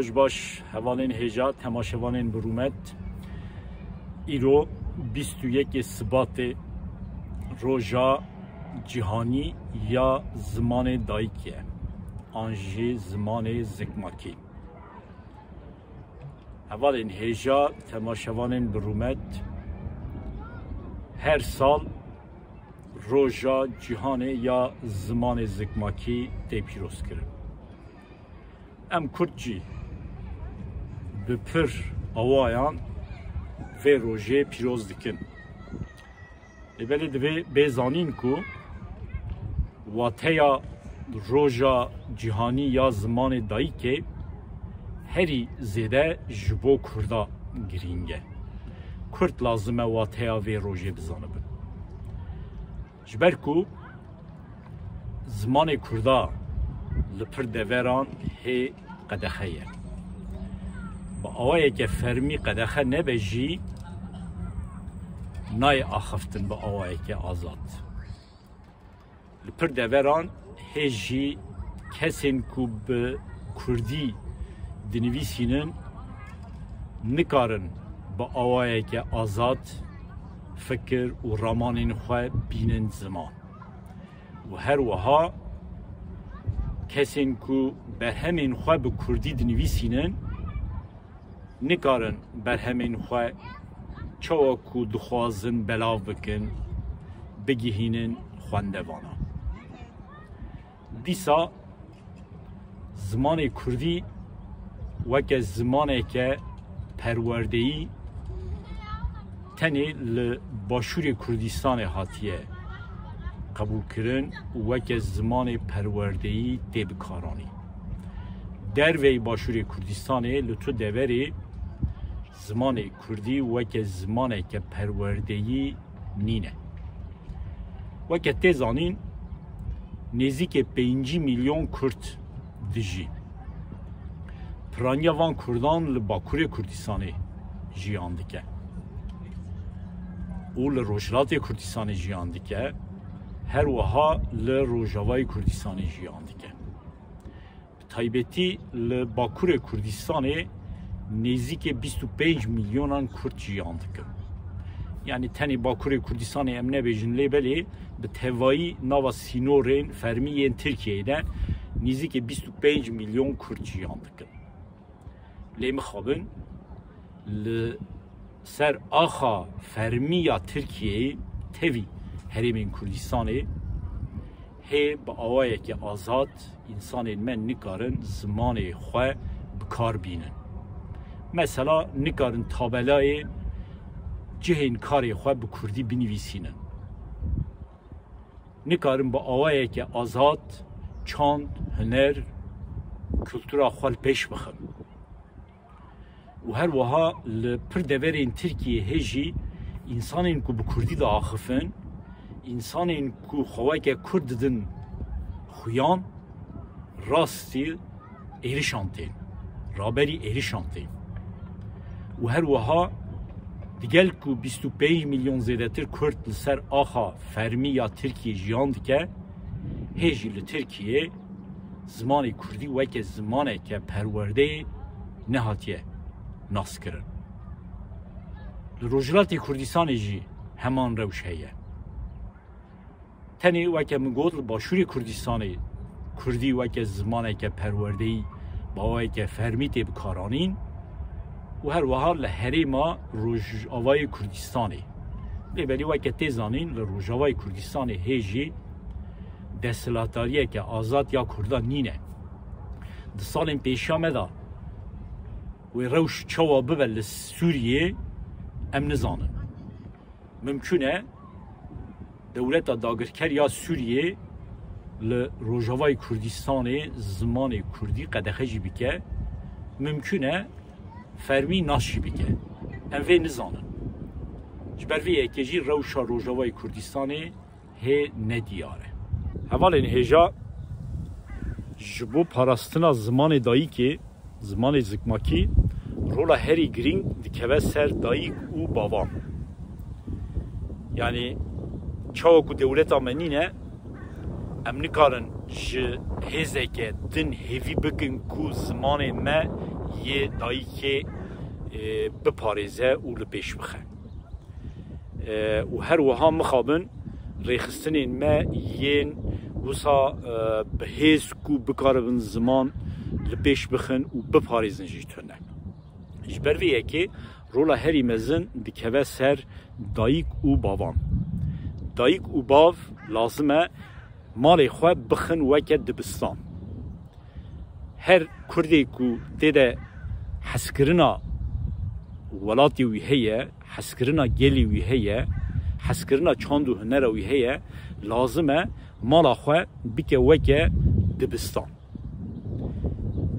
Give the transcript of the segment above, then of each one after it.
روز باش هوالین هجا تماشاوانین برومت ایرو 21 سبات روژا جهانی یا زمان دایکیه آنجی زمان زکماکی هوالین هجا تماشاوانین برومت هر سال روژا جهانی یا زمان زکماکی دی پیروز کرد ام کردجی به پر آوایان و روژه پیروز دکن لبلی دوی بیزانین کو واتیا روژا جهانی یا زمان دایی که هری زیده جبو کردا گرینگه کرد لازمه واتیا و روژه بزانه بن جبر کو زمان کردا لپر دوران هی قدخه با آوایی که فرمی قدخه نبجی نای آخفتن با آوایی که آزاد لپر دوران هجی کسین کو به کردی دنویسینن نکارن با آوایی که آزاد فکر و رامانین خواه بینن زمان و هر وها کسین کو بر همین خواه به کردی دنویسینن نکارن بر همین خواه چوا کو دخوازن بلاو بکن بگیهینن خواندوانا دیسا زمان کردی وکه زمانه که پروردهی تنی لباشور کردستان هاتیه قبول کرن وکه زمان پروردهی دیبکارانی در وی باشور کردستانه لطو دوری زمان کردی وکه زمانه که پروردهی نینه وکه تیزانین نزدیک 5 میلیون کرد دجی پرانیا وان کردان لباکور کردستانه جیان دکه او لروجلات کردستان جیان دکه هر وها لروجاوای کردستان جیان دکه تایبتی لباکور کردستان نزدیک 25 میلیونان کرد جیان دکه یعنی تنی باکور کردستان امنه بیجن لیبلی به توایی نوا سینورین فرمیین ترکیه ده نزدیک 25 میلیون کرد جیان دکه لیم خوابن سر آخا فرمیا ترکیه توی هریمین کردستانه هی با آوایی که آزاد انسان من نکارن زمان خواه بکار بینن مثلا نکارن تابلای جهین کاری خواه بکردی بنویسینن نکارن با آوایی که آزاد چاند هنر کلتورا خواه پیش بخن و هر وها لپر دورین ترکیه هجی انسانین کو بکردی دا آخفن انسانین کو خواه که کرد دن خویان راستی ایرشانتین رابری ایرشانتین و هر وها دیگل کو 25 میلیون زیده تر کرد لسر آخا فرمی یا ترکیه جیاند که هجی لترکیه زمان کردی و که زمانه که پرورده نهاتیه ناس کرن لروجلات کردستان جی همان روش هیه تنی وکه مگود باشور کردستان کردی وکه زمانه که پروردهی با وکه فرمیت بکارانین و هر وها لحریما روجاوای کردستانی ببری وکه تیزانین لروجاوای کردستان هیجی دستلاتاریه که آزاد یا کردان نینه ده سال پیشامه دا و روش چوا ببل سوریه ام نزانن ممکنه دولت داگرکر یا سوریه لروجاوای کردستان زمان کردی قدخه جی بکه ممکنه فرمی ناشی بکه ام وی نزانن جبر وی اکیجی روشا روجاوای کردستان هی ندیاره اول هجا جبو پاراستنا زمان دایی که زمان زکماکی رولا هری گرینگ دکوه سر دایی و بابام یعنی چاو که دولت آمنینه ام نکارن جه هزه که دن هیوی بکن که زمان ما یه دایی که بپارێزە و لە پێش بخە و هەروەها مخابن ڕێخستنên me yên wisa bihêsk û bikaribin ziman li pêş bixin û biparêzin jî tune. Ji ber vê yekê rola herî mezin dikeve ser dayîk û bavan. Dayîk û bav lazim e malê xwe bixin weke dibistan. Her Kurdê ku tê de heskirina welatê wî heye, heskirina gelê wî heye, heskirina çand û hunera wî heye, lazim e mala xwe bike weke dibistan.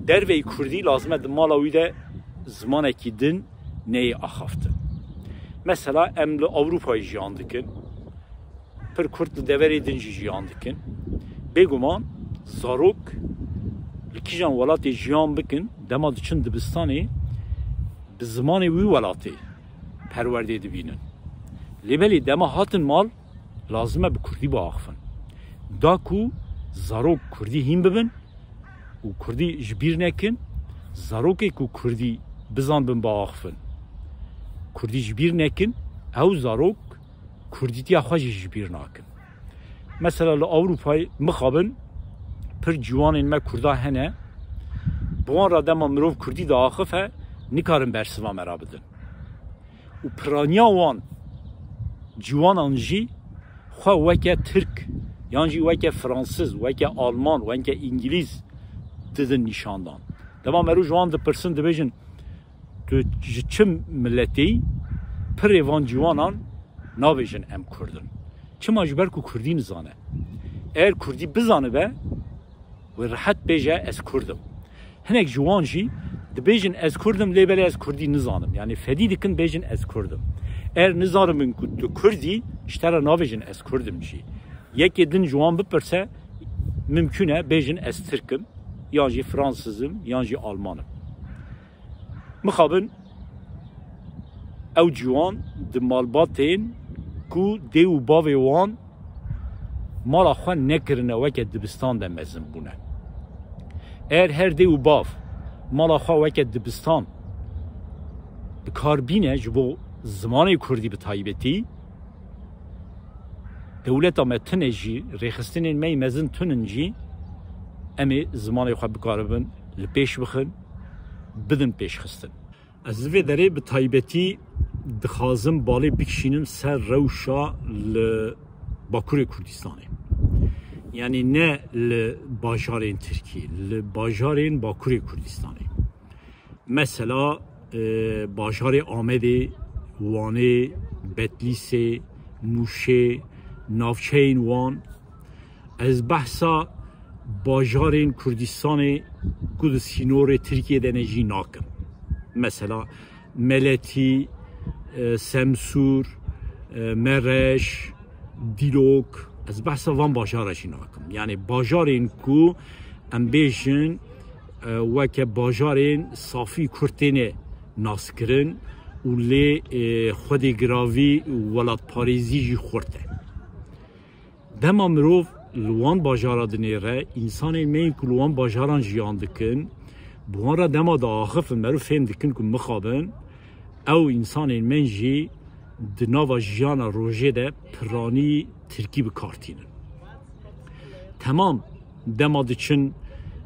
Derveyê Kurdî lazim e di mala wî de zimanekî din neyê axaftin. Mesela em li Avrupayê jiyan dikin, pir Kurd li deverê din jî jiyan dikin. Bêguman zarok li kîjan welatê jiyan bikin, dema diçin dibistanê bi zimanê wî welatê perwerdê dibînin. Lêbelê dema hatin mal lazim e bi Kurdî biaxivin. Da ku zarok Kurdî hîn bibin û Kurdî ji bîr nekin, zarokê ku Kurdî bizanbin biaxivin, Kurdî ji bîr nekin, ew zarok Kurdîtiya xwe jî ji bîr nakin. Mesela li Avrupayê mixabin pir ciwanên me Kurda hene, bi wan re dema mirov Kurdî diaxife, nikarin bersiva me ra bidin. û piraniya wan ciwanan jî xwe weke Tirk, yan jî weke Fransız, weke Alman, weke İngiliz didin nîşandan. Dema merû ji wan dipirsin dibêjin tu ji çi milletê yî, pirê van ciwanan nabêjin em Kurdin. Çima ji ber ku Kurdî nizane. Eğer Kurdî bizanibe, wê rihet bêje ez Kurdim. Hinek ji wan jî dibêjin ez Kurdim, lêbelê ez Kurdî nizanim. Yani fedî dikin bêjin ez Kurdim. Eğer nizanimin ku tu Kurdî, ji te re nabêjin ez Kurdim jî. Yekê din ji wan bipirse, mümkün e bêjin ez Tirkim, yan jî Fransızım, yan jî Almanım. Mixabin ew ciwan di malbatên ku dê û bavê wan mala xwe nekirine weke dibistan de mezin bûne. Eğer her dê û bav mala xwe weke dibistan bikarbîne ji bo zimanê Kurdî bi taybetî, dewleta me tune jî, rêxistinên me mezin tunin jî, em ê zimanê xwe bikaribin, li pêş bixin, bidin pêşxistin. Ez vê derê bi taybetî dixwazim balê bikişînim ser rewşa li Bakurê Kurdistanê. Yani ne li bajarên Tirkiye, li bajarên Bakurê Kurdistanê. Mesela bajarê Amedê, Wanê, Betlîsê, Mûşê, navçeyên wan, ez behsa bajarên Kurdistanê ku di sînorê Tirkiye de ne jî nakim. Mesela Meletî, Semsûr, Mereş, Dîlok, ez behsa van bajara jî nakim. Yani bajarên ku em bêjin weke bajarên safî Kurtêne naskirin û lê xwedê giravî welatparêzî jî xurt e. Dema mirov li wan bajara dinêre, însanên me ku li wan bajaran jiyan dikin, bi wan re dema diaxifin, merû fêm dikin ku mixabin, ew însanên me jî di nava jiyana rojê de piranî Tirkî bikartînin. Temam dema diçin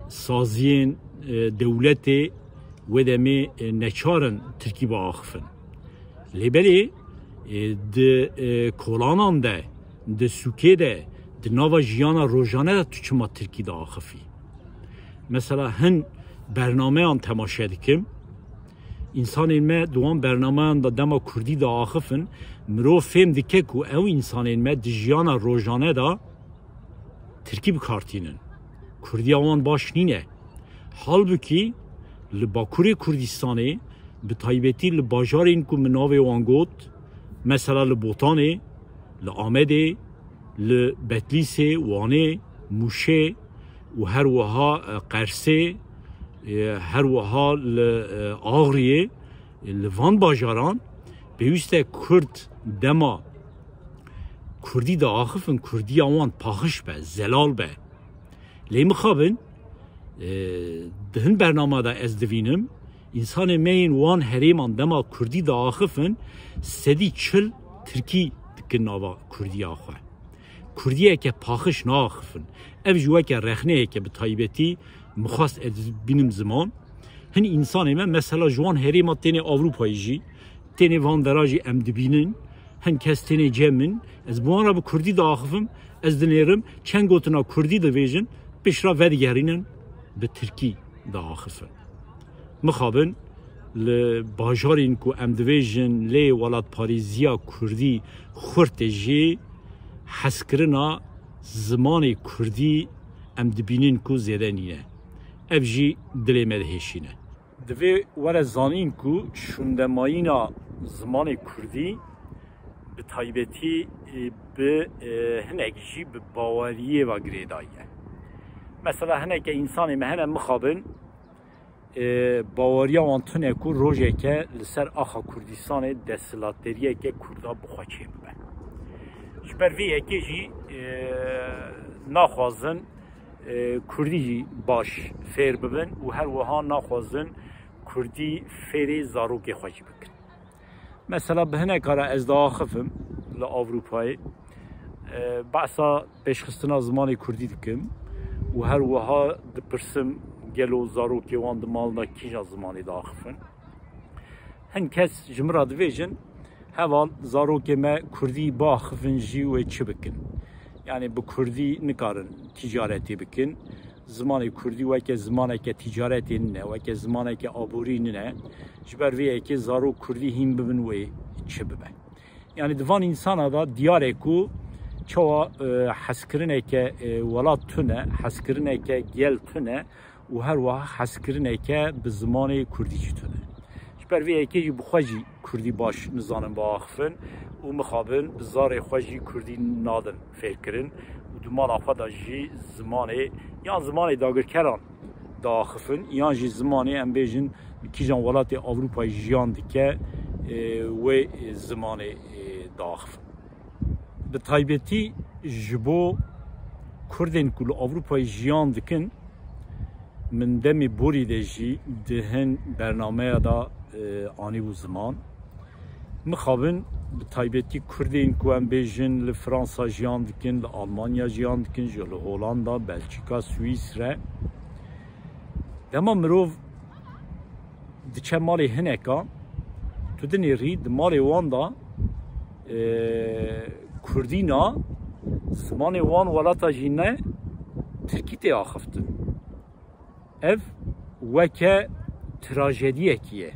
saziyên dewletê wê demê neçarin Tirkî biaxifin. Lêbelê di kolanan de, di sûkê de, di nava jiyana rojane de tu çima Tirkî diaxifî. Mesela hin bernameyan temaşe dikim, İnsanên me di wan bernameyan da dema Kurdî diaxifin, mirov fêm dike ku ew însanên me di jiyana rojane da Tirkî bikartînin. Kurdiya wan baş nîne. Halbuki li Bakurê Kurdistanê bi taybetî li bajarên ku min navê wan got, mesela li Botanê, li Amedê, li Betlîsê, Wanê, Mûşê û her wiha Qersê, her wiha li Agriyê, li van bajaran pêwîst e Kurd dema Kurdî diaxifin, Kurdiya wan paxiş be, zelal be. Lê mixabin di hin bername de ez divînim, انسان مین وان هریمان دما کردی دا آخفن سدی چل ترکی دکن ناوا کردی آخوه کردیه که پاخش ناخفن اف جوه که رخنه که به طایبتی مخواست بینم زمان هن انسان من مثلا جوان هریما تینه اروپایی جی تینه واندراجی ام دبینن هن کس تینه جمن از بوانا به کردی دا آخفم از دنیرم چند گوتنا کردی دا ویجن بشرا ودگرینن به ترکی دا آخفن مخابن لباجارین کو ام دویجن لی ولاد پاریزیا کردی خورت جی حسکرنا زمان کردی ام دبینن کو زیده نینه اف جی دلی مدهشینه دوی وره زانین کو شوندمایینا زمان کردی به تایبتی به هنگ جی به باوریه و گریداییه مثلا هنگ انسانی مهنه مخابن باوریا وانتونه کو روزه که لسر آخا کردستان دستلاتریه که کردا بخواچه ببن جبر وی اکی جی ناخوازن کردی باش فیر ببن و هر وها ناخوازن کردی فیری زاروکی خواچی بکن مثلا به هنه کارا از دا آخفم لأوروپای بعثا بشخستنا زمان کردی دکم و هر وها دپرسم گلو زاروکی وان دمالنا کیجا زمانی داخفن هن کس جمرا دویجن هوال زاروکی ما کردی باخفن جی و چه بکن یعنی به کردی نکارن تجارتی بکن زمانی کردی وکه زمانی که تجارتی نه وکه زمانی که آبوری نه جبر ویه که زارو کردی هم ببن و چه ببن یعنی دوان انسان دا دیاره کو چوا حسکرنه که ولاد تونه حسکرنه که گل تونه و هر وقت حسکرنه که به زمان کردی چطوره جبر ویه که بخواجی کردی باش نزانم با آخفن و مخابن بزار خواجی کردی نادن فکرن و دومان آخوا دا جی زمانه یا زمانه داگرکران دا آخفن یا جی زمانه ام بیجن کیجان ولات اوروپای جیان دیکه و زمانه دا آخفن به طایبتی جبو کردن کل اوروپای جیان دیکن من دمی بوری دجی دهن برنامه دا آنی و زمان مخابن به طایبتی کردین که هم بیجن لفرانسا جیان دکن لآلمانیا جیان دکن جل هولاندا بلژیکا سوئیسره دما مروف دچه مالی هنکا تو دنی ری مالی واندا کردینا زمان وان ولاتا جینه ترکیتی آخفتن ev veke trajediye kiye.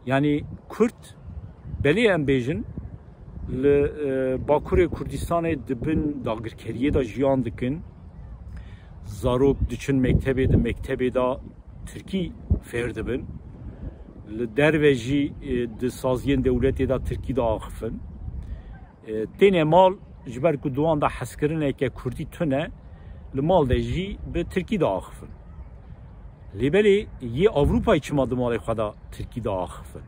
Yani Kürt beli em bejin li Bakurê Kurdistanê dibin dagirkeriye da jiyan dikin. Zarok diçin mektebê di mektebê da Tirkî fêr dibin. Li derve jî di saziyên dewletê da Tirkî da axifin. Tenê mal ji ber ku duan da hezkirineke Kurdî tune li mal de jî bi Tirkî da axifin. Libeli ye Avrupa'yı çımadı malay xada Tirkî da axifin.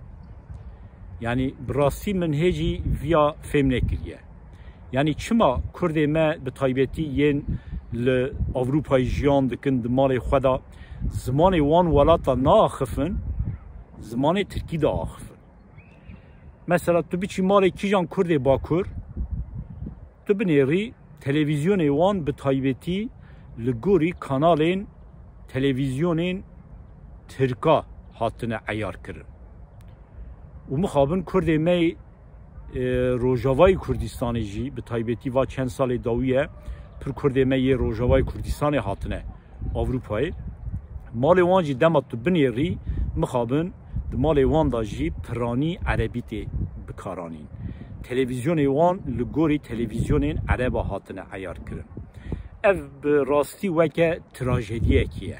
Yani birastî min hêjî viya fêm nekiriye. Yani çima Kurdê me bi taybetî yên li Avrupa'yı jiyan dikin di malê xwe da zimanê wan welata naaxifin, zimanê Tirkî da axifin. Mesela tu biçî malê kîjan Kurdê Bakur, tu binêrî televizyonê wan bi taybetî li gorî kanalên televizyonên Tirka hatine eyar kirin. û mixabin Kurdê me Rojavayê Kurdistanê jî bi taybetî va çend salê dawiye pir Kurdê me yê Rojavayê Kurdistanê hatine Avrupayê. Malê wan jî dema tu binêrî mixabin di malê wan da jî piranî erebî tê bikaranîn. Televizyonê wan li gorî televizyonên ereba hatine eyar kirin. Ev bi rastî weke trajediyekî ye.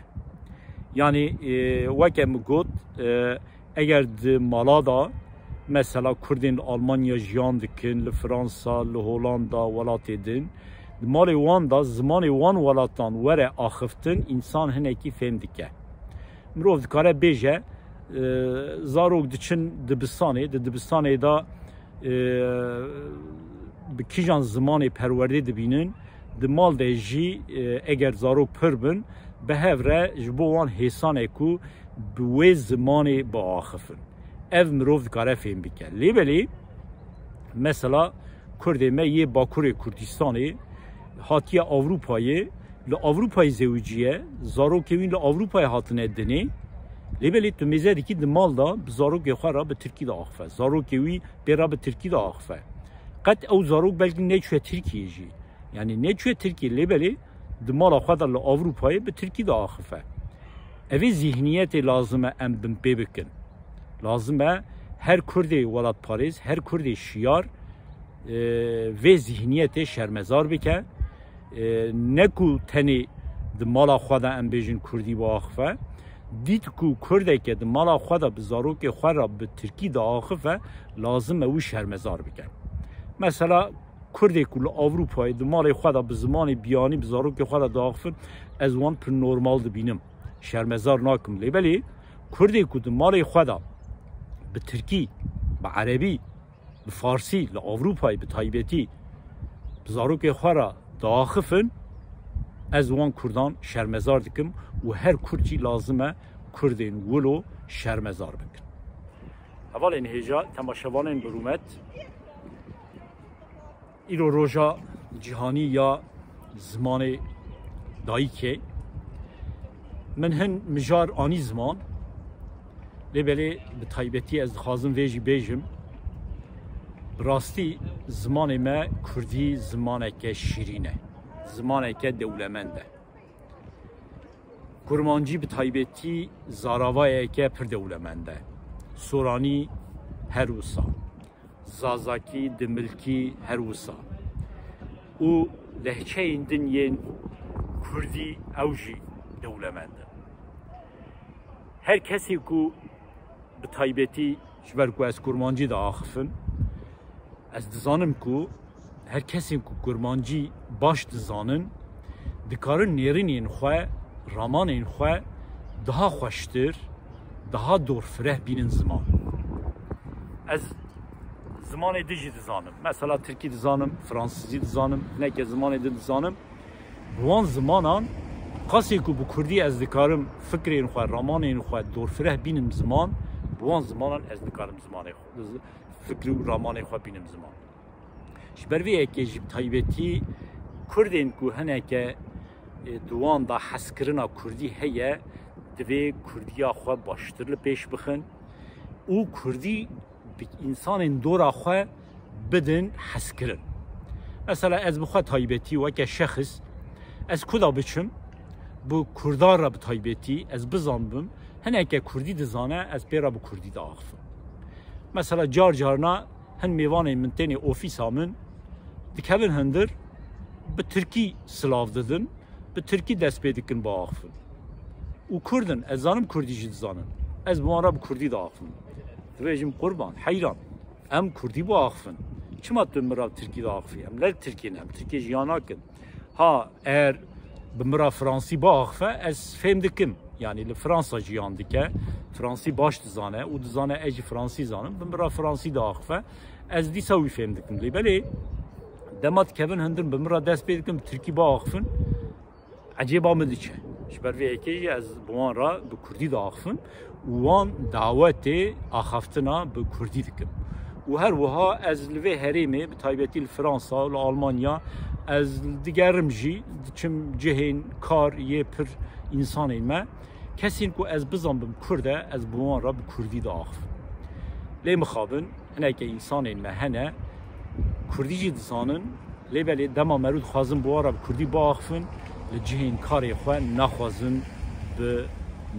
Yani weke min got eger di mala da mesela Kurdên li Almanya jiyan dikin, li Fransa, li Hollanda welatê din, di malê wan da zimanê wan welatan were axiftin însan hinekî fêm dike. Mirov dikare bêje zarok diçin dibistanê, di dibistanê da bi kîjan zimanê perwerdê dibînin, di mal de jî eger zarok pir bin, bi hev re ji bo wan hêsanê ku بوی زمان با آخفن اف مروف دکاره فهم بکن لیبلی مثلا کرده ما یه باکور کردستانه هاتیه اروپایی لأوروپای زوجیه زارو کوین لأوروپای هاتنه دنی لیبلی تو میزه دیکی دمال دا زارو که خواه را به ترکی دا آخفه زارو کوی برا به ترکی دا آخفه قد او زارو بلکه نچوه ترکیه جی یعنی نچوه ترکی لیبلی دمال خواه دا لأوروپای به ترکی دا آخفه اوی ذهنیت لازمه ام بمپی بکن لازمه هر کرده ولاد پاریس هر کرده شیار و ذهنیت شرمزار بکن نکو تنی دمالا خدا ام بیجن کردی با آخفه دیت کو کرده که دمالا خدا بزارو که خود را به ترکی دا آخفه لازم او شرمزار بکن مثلا کرده کل اروپای دمالا خدا به زمان بیانی بزارو که خدا دا آخفه از وان پر نورمال دبینم شرمزار ناکم لیبلی کرده که دمالا خدا به ترکی به عربی به فارسی لأوروپای به تایبتی بزارو که خود را داخفن از وان کردان شرمزار دکم و هر کردی لازمه کردین ولو شرمزار بکن اول این هجا تماشاوان این برومت ایرو روژا جهانی یا زمان دایی که من هن مجار آنی زمان لیبلی به تایبتی از خازم ویجی بیجم براستی زمان ما کردی زمانه که شیرینه زمانه که دولمنده کرمانجی به تایبتی زاراوایه که پر دولمنده سورانی هروسا زازاکی دملکی هروسا او لهچه این دنین کردی اوجی دولمنده هر کسی که به تایبتی شبرکو از کرمانجی دا آخفن از دزانم که هر کسی که کرمانجی باش دزانن دکارن نیرین این خواه رامان این خواه daha خوشتر daha دورفره بینن زمان از زمان دیجی دزانم مثلا ترکی دزانم فرانسیزی دزانم نه که زمان دی دزانم بوان زمانان قاسی که بو کردی از دکارم فکر این خواه رامان این خواه دورفره بینم زمان بوان زمانان از دکارم زمان فکر و رامان خواه بینم زمان شبروی که جب تایبتی کردین که هنه که دوان دا حسکرنا کردی هیه دوی کردیا خواه باشتر پیش بخن او کردی انسان دورا خواه بدن حسکرن مثلا از بخواه تایبتی و که شخص از کدا بچم bu Kurdar ra bi taybetî ez bizanbim hineke Kurdî dizane ez pêra bi Kurdî de axivim. Mesela car carna hin mêvanên min tenê ofîsa min dikevin hindir bi Tirkî silav didin bi Tirkî dest pê dikin bi axivin. û Kurdin ez zanim Kurdî jî dizanin ez bi wan re bi Kurdî de axivim. Dibêjim qurban heyran em Kurdî bi axivin çima tu min ra Tirkî de axivî em ler Tirkî em Tirkî jiyan nakin ha eğer بمرا فرانسی باخفه از فهم دکم یعنی لفرانسا جیان دکه فرانسی باش دزانه و دزانه اجی فرانسی زانم بمرا فرانسی داخفه از دیساوی فهم دکم لی بله دمات کبن هندن بمرا دست بیدکم ترکی باخفن عجیب آمده چه شبر وی اکی از بوان را به کردی داخفن وان دعوت آخفتنا به کردی دکم و هر وها از لوی هریمه به تایبتی لفرانسا و لآلمانیا از دیگرم جی چم جهین کار یه پر انسانی ما کسی کو از بزن بم کرده از بوان را به کردی داخف لی مخابن هنه که انسانی ما هنه کردی جی دزانن لی بلی دما مرود خوازن بوان را به کردی باخفن لجهین کاری خواه نخوازن به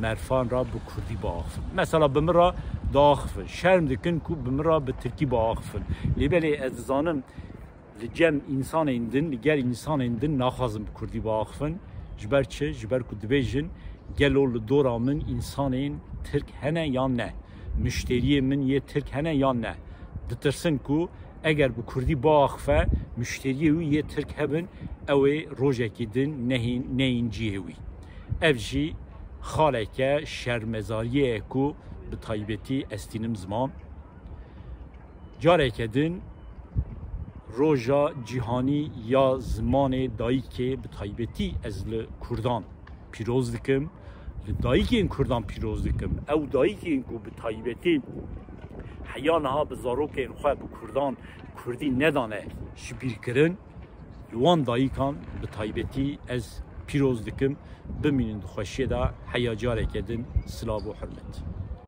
مرفان را به کردی باخفن مثلا بمرا داخفن شرم دکن کو بمرا به ترکی باخفن لی بلی از دزانم لجم انسان اندن لگر انسان اندن نخوازم کردی با آخفن جبر چه جبر کد بیجن گلو لدورا من انسان این ترک هنه یا نه مشتری من یه ترک هنه یا نه دترسن کو اگر به کردی با آخفه مشتری وی یه ترک هبن اوی روژه کدن نهین جیهوی افجی خاله که شرمزاریه کو به تایبتی استینم زمان جاره کدن روژا جیهانی یا زمان دایی که به تایبتی از کردان پیروز دکم دایکین کردان پیروز دکم او دایکین کو به تایبتی حیانها به زاروکین خواه به کردان کردی ندانه شبیر کرن وان دایکان به تایبتی از پیروز دکم بمینند خوشی دا حیاجاره کدن سلام و حرمت